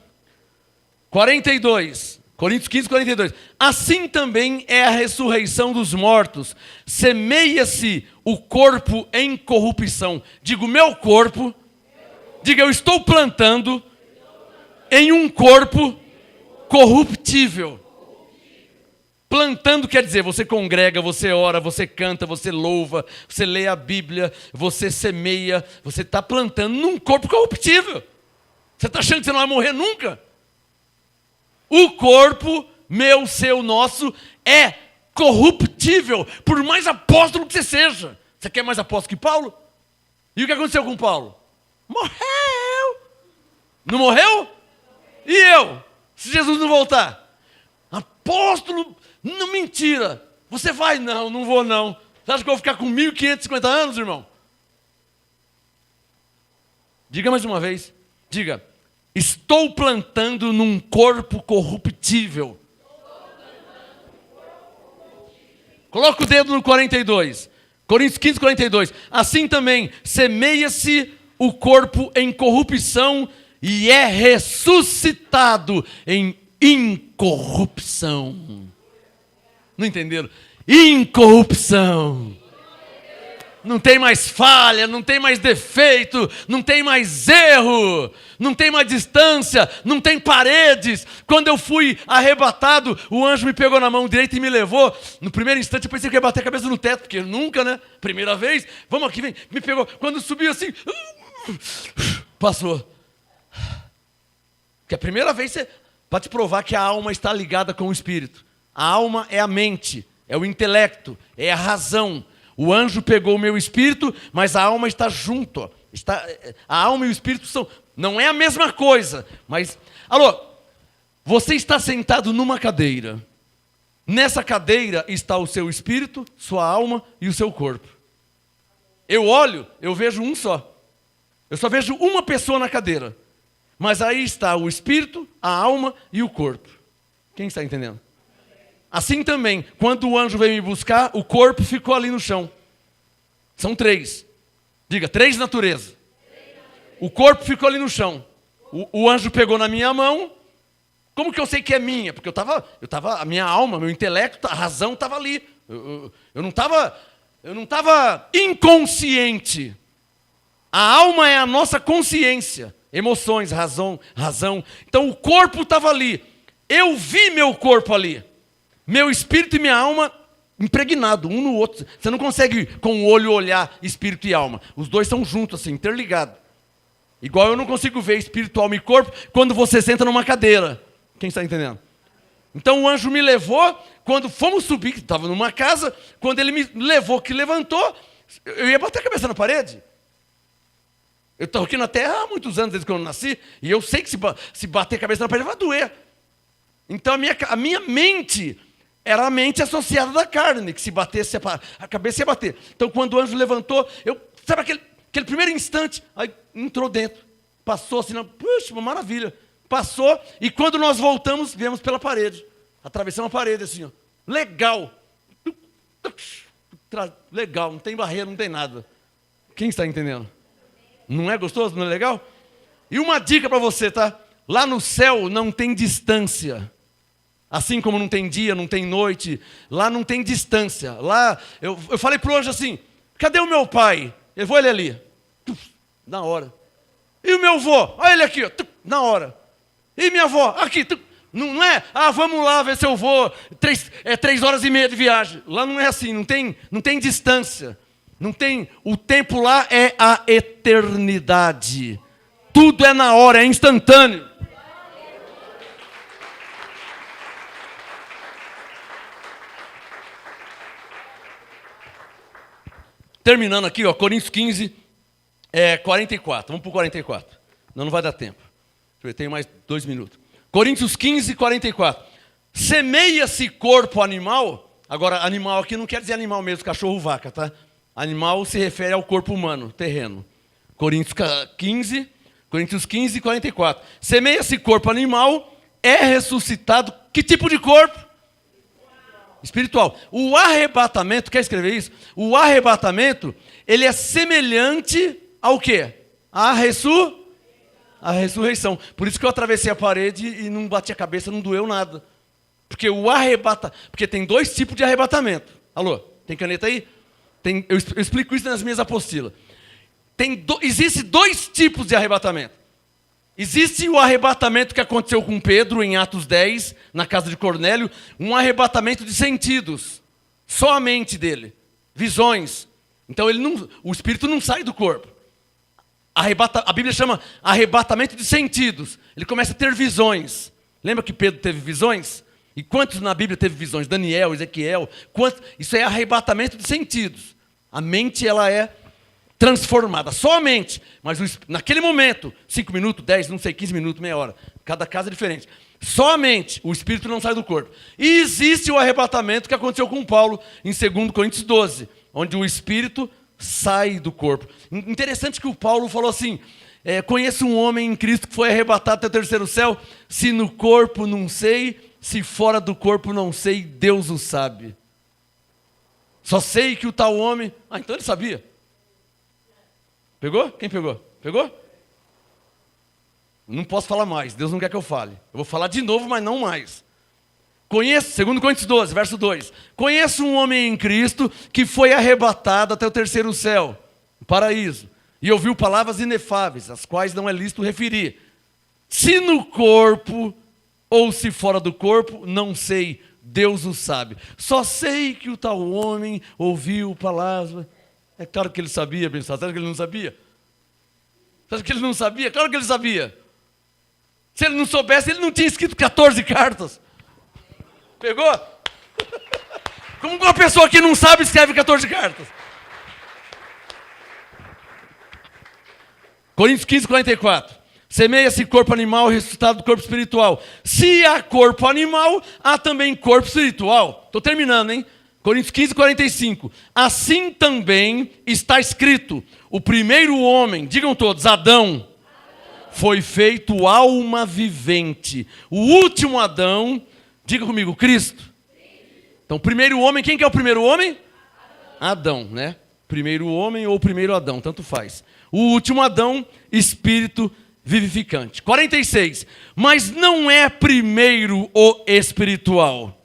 42. Coríntios 15, 42. Assim também é a ressurreição dos mortos. Semeia-se o corpo em corrupção. Digo, meu corpo. Diga, eu estou plantando em um corpo corruptível. Plantando quer dizer, você congrega, você ora, você canta, você louva, você lê a Bíblia, você semeia, você está plantando num corpo corruptível. Você está achando que você não vai morrer nunca? O corpo, meu, seu, nosso, é corruptível, por mais apóstolo que você seja. Você quer mais apóstolo que Paulo? E o que aconteceu com Paulo? Morreu! Não morreu? E eu? Se Jesus não voltar? Apóstolo, não, mentira. Você vai? Não, não vou não. Você acha que eu vou ficar com 1550 anos, irmão? Diga mais uma vez. Diga, estou plantando num corpo corruptível. Coloca o dedo no 42. Coríntios 15, 42. Assim também, semeia-se o corpo em corrupção e é ressuscitado em incorrupção. Não entenderam? Incorrupção. Não tem mais falha, não tem mais defeito, não tem mais erro, não tem mais distância, não tem paredes. Quando eu fui arrebatado, o anjo me pegou na mão direita e me levou. No primeiro instante eu pensei que ia bater a cabeça no teto, porque nunca, né? Primeira vez, vamos aqui, vem. Me pegou. Quando subiu assim, passou. Porque a primeira vez, para te provar que a alma está ligada com o espírito. A alma é a mente, é o intelecto, é a razão. O anjo pegou o meu espírito, mas a alma está junto. Ó. A alma e o espírito são... Não é a mesma coisa, mas... Alô, você está sentado numa cadeira. Nessa cadeira está o seu espírito, sua alma e o seu corpo. Eu olho, eu vejo um só. Eu só vejo uma pessoa na cadeira. Mas aí está o espírito, a alma e o corpo. Quem está entendendo? Assim também, quando o anjo veio me buscar, o corpo ficou ali no chão. São 3. Diga, 3 naturezas. O corpo ficou ali no chão. O anjo pegou na minha mão. Como que eu sei que é minha? Porque eu tava, a minha alma, meu intelecto, a razão estava ali. Eu não estava inconsciente. A alma é a nossa consciência. Emoções, razão. Então o corpo estava ali. Eu vi meu corpo ali. Meu espírito e minha alma impregnado um no outro. Você não consegue com o olho olhar espírito e alma. Os dois são juntos, assim, interligados. Igual eu não consigo ver espírito, alma e corpo quando você senta numa cadeira. Quem está entendendo? Então o anjo me levou, quando fomos subir, estava numa casa, quando ele me levou, que levantou, eu ia bater a cabeça na parede. Eu estou aqui na terra há muitos anos, desde que eu nasci, e eu sei que se bater a cabeça na parede vai doer. Então a minha mente era a mente associada da carne, que se batesse a cabeça ia bater. Então quando o anjo levantou, sabe aquele primeiro instante, aí entrou dentro, passou assim, puxa, uma maravilha. Passou, e quando nós voltamos, viemos pela parede. Atravessamos a parede assim, ó. Legal. Legal, não tem barreira, não tem nada. Quem está entendendo? Não é gostoso, não é legal? E uma dica para você, tá? Lá no céu não tem distância. Assim como não tem dia, não tem noite, lá não tem distância. Lá, eu falei para o anjo assim, cadê o meu pai? Eu vou ele ali. Na hora. E o meu avô? Olha ele aqui, ó. Na hora. E minha avó? Aqui. Não é? Vamos lá ver se eu vou. 3 horas e meia de viagem. Lá não é assim, não tem distância. Não tem. O tempo lá é a eternidade. Tudo é na hora, é instantâneo. Terminando aqui, ó, Coríntios 15, 44. Vamos para o 44. Não vai dar tempo. Eu tenho mais 2 minutos. Coríntios 15, 44. Semeia-se corpo animal. Agora, animal aqui não quer dizer animal mesmo, cachorro, vaca, tá? Animal se refere ao corpo humano, terreno. Coríntios 15, 44. Semeia-se corpo animal, é ressuscitado. Que tipo de corpo? Espiritual. O arrebatamento, quer escrever isso? O arrebatamento, ele é semelhante ao quê? A ressurreição. Por isso que eu atravessei a parede e não bati a cabeça, não doeu nada. Porque tem 2 tipos de arrebatamento. Alô, tem caneta aí? Eu explico isso nas minhas apostilas. Existem 2 tipos de arrebatamento. Existe o arrebatamento que aconteceu com Pedro em Atos 10, na casa de Cornélio, um arrebatamento de sentidos, só a mente dele, visões. Então o espírito não sai do corpo. A Bíblia chama arrebatamento de sentidos. Ele começa a ter visões. Lembra que Pedro teve visões? E quantos na Bíblia teve visões? Daniel, Ezequiel. Isso é arrebatamento de sentidos. A mente ela é transformada, só a mente. Mas naquele momento, 5 minutos, 10, não sei, 15 minutos, meia hora. Cada caso é diferente. Só a mente, o espírito não sai do corpo. E existe o arrebatamento que aconteceu com Paulo em 2 Coríntios 12, onde o espírito sai do corpo. Interessante que o Paulo falou assim, conheço um homem em Cristo que foi arrebatado até o 3º céu, se no corpo não sei, se fora do corpo não sei, Deus o sabe. Só sei que o tal homem... então ele sabia. Pegou? Quem pegou? Pegou? Não posso falar mais, Deus não quer que eu fale. Eu vou falar de novo, mas não mais. Segundo Coríntios 12, verso 2. Conheço um homem em Cristo que foi arrebatado até o terceiro céu, o paraíso, e ouviu palavras inefáveis, as quais não é lícito referir. Se no corpo ou se fora do corpo, não sei, Deus o sabe. Só sei que o tal homem ouviu palavras. É claro que ele sabia, abençoado. Você acha que ele não sabia? Você acha que ele não sabia? Claro que ele sabia. Se ele não soubesse, ele não tinha escrito 14 cartas. Pegou? Como uma pessoa que não sabe escreve 14 cartas? Coríntios 15, 44. Semeia-se corpo animal ressuscitado do corpo espiritual. Se há corpo animal, há também corpo espiritual. Estou terminando, hein? Coríntios 15, 45. Assim também está escrito: o primeiro homem, digam todos, Adão, foi feito alma vivente. O último Adão, diga comigo, Cristo. Então, o primeiro homem, quem que é o primeiro homem? Adão, né? Primeiro homem ou primeiro Adão, tanto faz. O último Adão, espírito vivificante. 46. Mas não é primeiro o espiritual,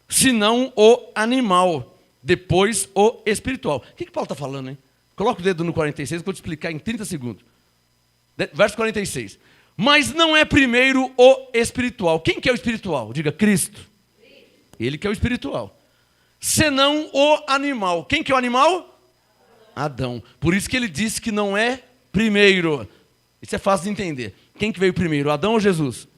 senão o animal, depois o espiritual. O que Paulo está falando, hein? Coloca o dedo no 46, que eu vou te explicar em 30 segundos. Verso 46. Mas não é primeiro o espiritual. Quem que é o espiritual? Diga, Cristo. Ele que é o espiritual. Senão o animal. Quem que é o animal? Adão. Por isso que ele disse que não é primeiro. Isso é fácil de entender. Quem que veio primeiro, Adão ou Jesus?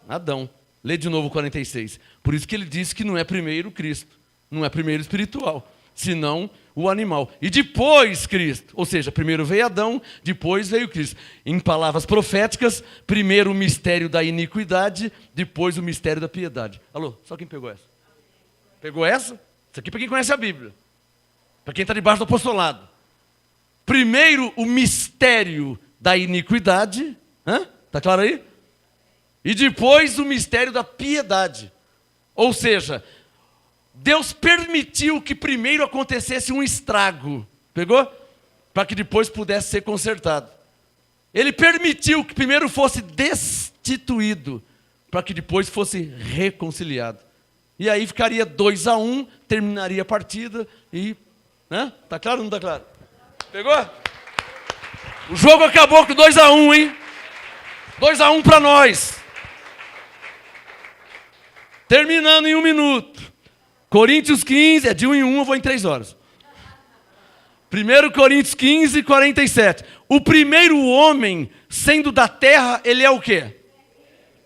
Adão. Lê de novo o 46. Por isso que ele disse que não é primeiro Cristo. Não é primeiro espiritual, senão o animal. E depois Cristo. Ou seja, primeiro veio Adão, depois veio Cristo. Em palavras proféticas, primeiro o mistério da iniquidade, depois o mistério da piedade. Alô, só quem pegou essa? Pegou essa? Isso aqui para quem conhece a Bíblia. Para quem está debaixo do apostolado. Primeiro o mistério da iniquidade. Está claro aí? E depois o mistério da piedade. Ou seja, Deus permitiu que primeiro acontecesse um estrago, pegou? Para que depois pudesse ser consertado. Ele permitiu que primeiro fosse destituído, para que depois fosse reconciliado. E aí ficaria 2-1, terminaria a partida e... Tá claro ou não tá claro? Pegou? O jogo acabou com 2-1, hein? 2-1 para nós. Terminando em 1 minuto. Coríntios 15, é de 1 em 1, eu vou em 3 horas. 1 Coríntios 15, 47. O primeiro homem, sendo da terra, ele é o quê?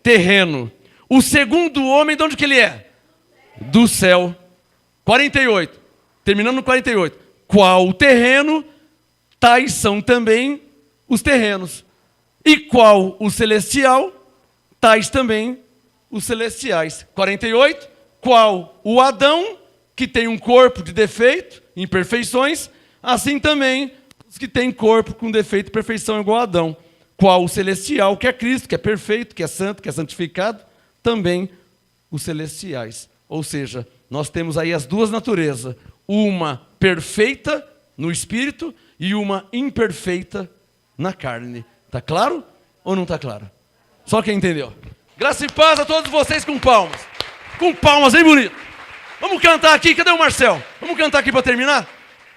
Terreno. O segundo homem, de onde que ele é? Do céu. 48. Terminando no 48. Qual o terreno, tais são também os terrenos. E qual o celestial, tais também os celestiais. 48. Qual o Adão, que tem um corpo de defeito, imperfeições, assim também os que têm corpo com defeito e perfeição igual a Adão. Qual o celestial, que é Cristo, que é perfeito, que é santo, que é santificado, também os celestiais. Ou seja, nós temos aí as duas naturezas, uma perfeita no espírito e uma imperfeita na carne. Está claro ou não está claro? Só quem entendeu. Graça e paz a todos vocês com palmas. Com palmas, bem bonito. Vamos cantar aqui. Cadê o Marcel? Vamos cantar aqui para terminar?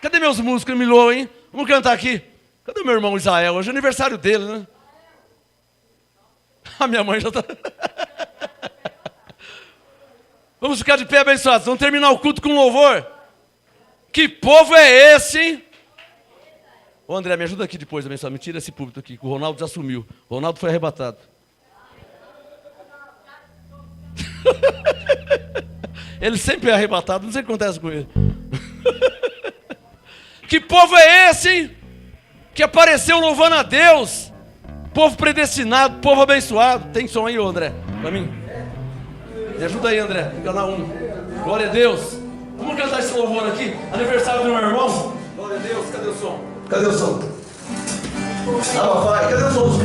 Cadê meus músicos? Milou, hein? Vamos cantar aqui. Cadê o meu irmão Israel? Hoje é aniversário dele, né? A minha mãe já está... Vamos ficar de pé abençoados. Vamos terminar o culto com louvor. Que povo é esse, hein? Ô André, me ajuda aqui depois, abençoado. Me tira esse púlpito aqui, que o Ronaldo já sumiu. O Ronaldo foi arrebatado. Ele sempre é arrebatado, não sei o que acontece com ele. Que povo é esse, hein? Que apareceu louvando a Deus. Povo predestinado, povo abençoado. Tem som aí, ô André? Pra mim? Me ajuda aí, André, no canal 1. Glória a Deus. Vamos cantar esse louvor aqui. Aniversário do meu irmão. Glória a Deus, cadê o som? Cadê o som? Ah, papai, cadê o som dos